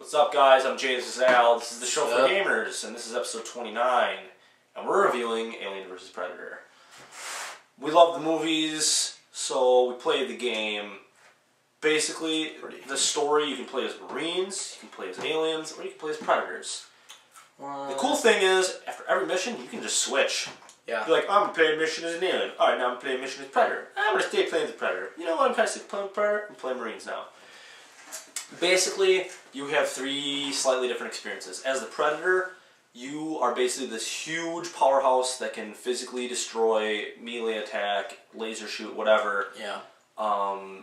What's up, guys? I'm Jay, this is Al. This is the show for Yep. gamers, and this is episode 29, and we're reviewing Alien vs. Predator. We love the movies, so we played the game. Basically, the story, you can play as Marines, you can play as aliens, or you can play as Predators. The cool thing is, after every mission, you can just switch. Yeah. Be like, I'm going to play a mission as an alien. Alright, now I'm going to play a mission as Predator. I'm going to stay playing as a Predator. You know what, I'm kind of sick of playing Predator. I'm playing Marines now. Basically, you have three slightly different experiences. As the Predator, you are basically this huge powerhouse that can physically destroy, melee attack, laser shoot, whatever. Yeah.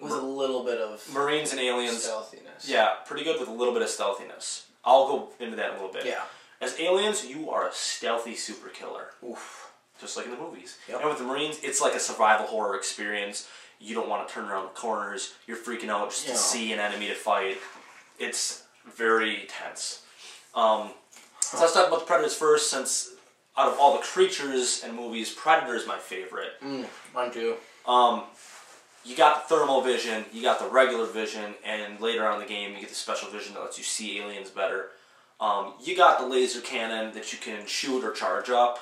With a little bit of Marines and aliens. stealthiness. Yeah, pretty good with a little bit of stealthiness. I'll go into that in a little bit. Yeah. As aliens, you are a stealthy super killer. Oof. Just like in the movies. Yep. And with the Marines, it's like a survival horror experience. You don't want to turn around the corners. You're freaking out just to see an enemy to fight. It's very tense. So let's talk about the Predators first, since out of all the creatures and movies, Predator is my favorite. Mine too. You got the thermal vision, you got the regular vision, and later on in the game you get the special vision that lets you see aliens better. You got the laser cannon that you can shoot or charge up.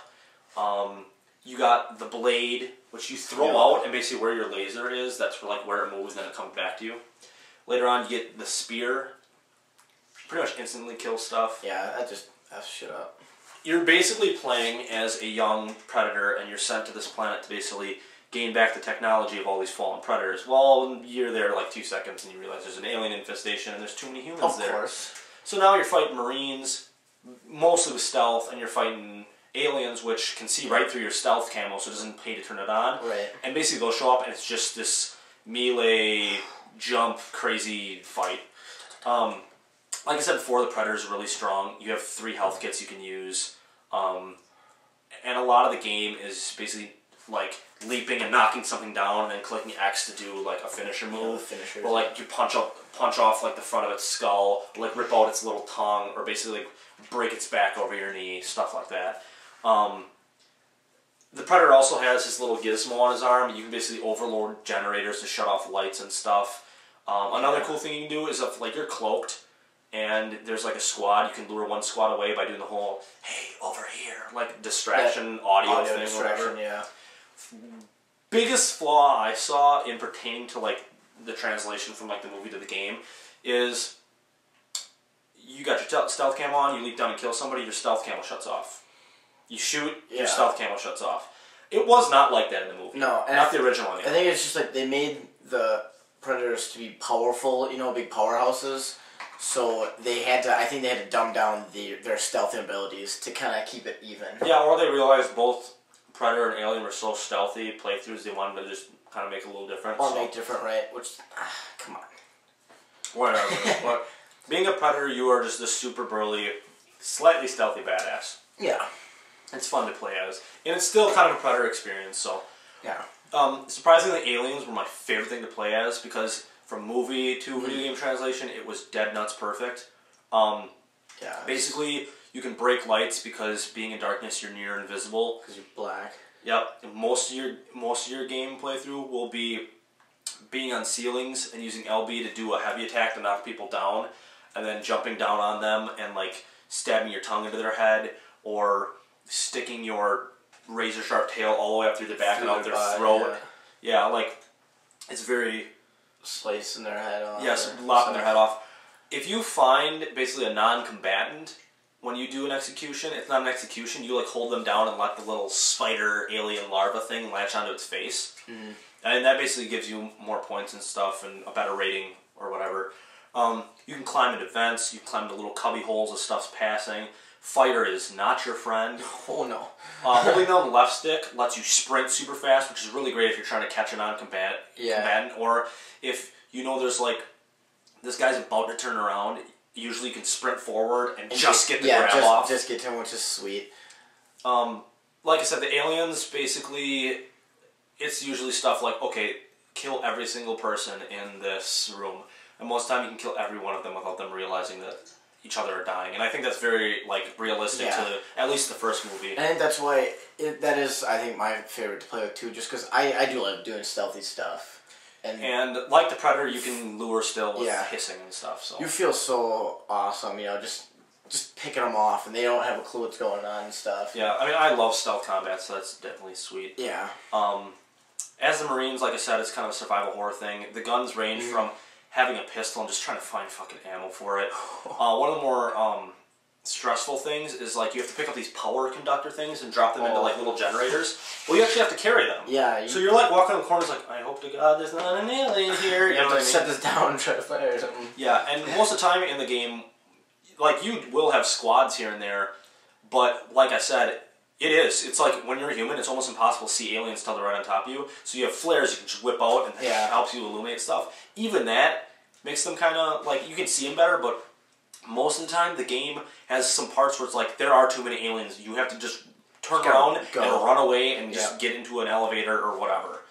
You got the blade, which you throw out, and basically where your laser is, that's where it moves, and then it comes back to you. Later on, you get the spear. Pretty much instantly kill stuff. Yeah, that just F's shit up. You're basically playing as a young Predator, and you're sent to this planet to basically gain back the technology of all these fallen Predators. Well, you're there like 2 seconds, and you realize there's an alien infestation, and there's too many humans there. Of course. So now you're fighting Marines, mostly with stealth, and you're fighting aliens, which can see right through your stealth camo, so it doesn't pay to turn it on. Right. And basically they'll show up, and it's just this melee, jump, crazy fight. Like I said before, the Predator's really strong. You have 3 health kits you can use. And a lot of the game is basically like leaping and knocking something down, and then clicking X to do like a finisher move. Yeah, or like you punch off like the front of its skull, or like rip out its little tongue, or basically like break its back over your knee, stuff like that. The Predator also has this little gizmo on his arm. You can basically overload generators to shut off lights and stuff. Another cool thing you can do is if like you're cloaked and there's like a squad, you can lure one squad away by doing the whole "hey, over here" like distraction audio thing. Distraction, yeah. Biggest flaw I saw in pertaining to like the translation from like the movie to the game is you got your stealth camo on, you leap down and kill somebody, your stealth camo shuts off. You shoot, your stealth camo shuts off. It was not like that in the movie. No, and not the original one. I think it's just like they made the Predators to be powerful, you know, big powerhouses. So they had to. I think they had to dumb down their stealth abilities to kind of keep it even. Yeah, or they realized both Predator and Alien were so stealthy playthroughs, they wanted to just kind of make it a little different. Or make different, right? Which, come on. Whatever. But being a Predator, you are just this super burly, slightly stealthy badass. Yeah. It's fun to play as. And it's still kind of a Predator experience, so. Yeah. Surprisingly, Aliens were my favorite thing to play as, because from movie to video game translation, it was dead nuts perfect. Yeah. Basically, you can break lights because being in darkness, you're near invisible. Because you're black. Yep. And most of your game playthrough will be being on ceilings and using LB to do a heavy attack to knock people down, and then jumping down on them and like stabbing your tongue into their head, or sticking your razor sharp tail all the way up through the back and out their throat. Yeah, like it's very slicing their head off. Yes, lopping their head off. If you find basically a non-combatant when you do an execution, it's not an execution. You like hold them down and let the little spider alien larva thing latch onto its face, and that basically gives you more points and stuff and a better rating or whatever. You can climb into vents. You can climb into little cubby holes as stuff's passing. Fire is not your friend. Oh no. Holding down the left stick lets you sprint super fast, which is really great if you're trying to catch a non-combatant. Or if you know there's like, this guy's about to turn around, usually you can sprint forward and just get the grab off. Just get to him, which is sweet. Like I said, the aliens, basically, it's usually stuff like, okay, kill every single person in this room. And most of the time you can kill every one of them without them realizing that each other are dying, and I think that's very like realistic to at least the first movie. I think that's why that is, I think, my favorite to play with too, just because I do love doing stealthy stuff. And like the Predator, you can lure still with Yeah. hissing and stuff. So You feel so awesome, you know, just picking them off, and they don't have a clue what's going on and stuff. yeah, I mean, I love stealth combat, so that's definitely sweet. Yeah. As the Marines, like I said, it's kind of a survival horror thing. The guns range from having a pistol and just trying to find fucking ammo for it. One of the more stressful things is like you have to pick up these power conductor things and drop them into like little generators. Well, you actually have to carry them. Yeah. So you're like walking on the corners like, I hope to God there's not an alien here. You know have what to I mean? set this down and try to fire or something. Yeah, and most of the time in the game, like you will have squads here and there, but like I said, it is. It's like when you're a human, it's almost impossible to see aliens till they're right on top of you. So you have flares you can just whip out and it helps you illuminate stuff. Even that makes them kind of like you can see them better, but most of the time the game has some parts where it's like there are too many aliens. You have to just turn around and run away and just get into an elevator or whatever.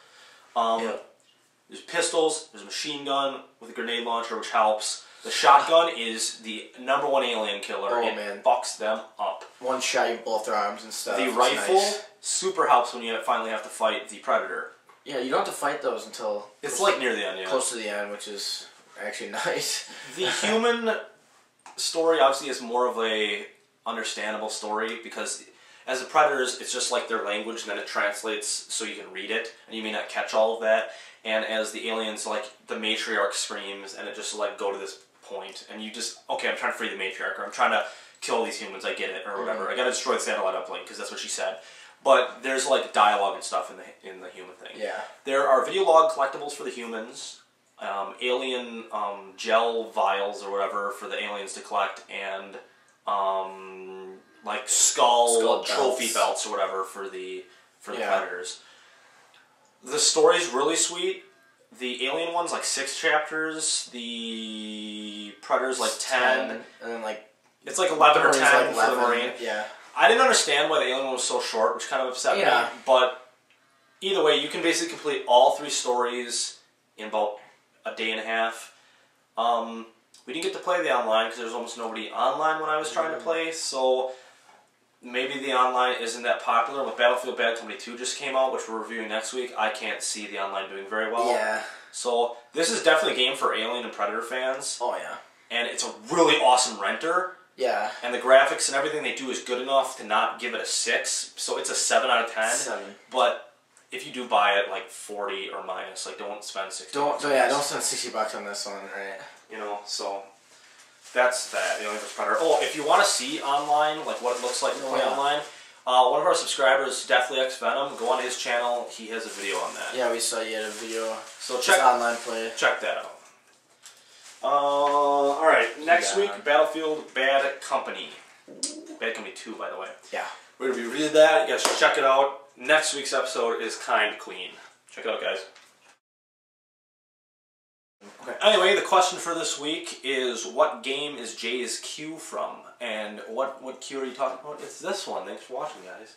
There's pistols. There's a machine gun with a grenade launcher, which helps. The shotgun is the #1 alien killer. It fucks them up. One shot, you blow off their arms and stuff. The rifle super helps when you finally have to fight the Predator. Yeah, you don't have to fight those until... It's like near the end, yeah. Close to the end, which is actually nice. The human story obviously is more of a understandable story because as the Predators, it's just like their language and then it translates so you can read it and you may not catch all of that. And as the aliens, like the matriarch screams and it just like go to this point and you just, okay, I'm trying to free the matriarch or I'm trying to kill these humans, I get it, or whatever. I gotta destroy the satellite uplink because that's what she said. But there's like dialogue and stuff in the human thing. Yeah. There are video log collectibles for the humans, alien gel vials or whatever for the aliens to collect, and like skull trophy belts or whatever for the Predators. The story's really sweet. The alien one's like 6 chapters. The Predator's like 10. And then like... It's like 11 or 10 like for the Marine. Yeah. I didn't understand why the alien one was so short, which kind of upset me. But either way, you can basically complete all 3 stories in about a day and a half. We didn't get to play the online because there was almost nobody online when I was trying to play, so maybe the online isn't that popular. With Battlefield Bad Company 2 just came out, which we're reviewing next week, I can't see the online doing very well. Yeah. So this is definitely a game for Alien and Predator fans. Oh, yeah. And it's a really awesome renter. Yeah. And the graphics and everything they do is good enough to not give it a 6. So it's a 7 out of 10. 7. But if you do buy it, like 40 or minus, like don't spend 60 bucks. Don't spend $60 on this one, right? You know, so that's that. The Alien vs. Predator. Oh, if you want to see online, like what it looks like to play online, one of our subscribers, Deathly X Venom, go on his channel. He has a video on that. Yeah, we saw you had a video. So check online play. Check that out. Alright, next week, Battlefield Bad Company. Bad Company 2, by the way. Yeah. We're going to be reading that. You guys should check it out. Next week's episode is kind clean. Check it out, guys. Okay. Anyway, the question for this week is, what game is Jay's Q from? And what Q are you talking about? It's this one. Thanks for watching, guys.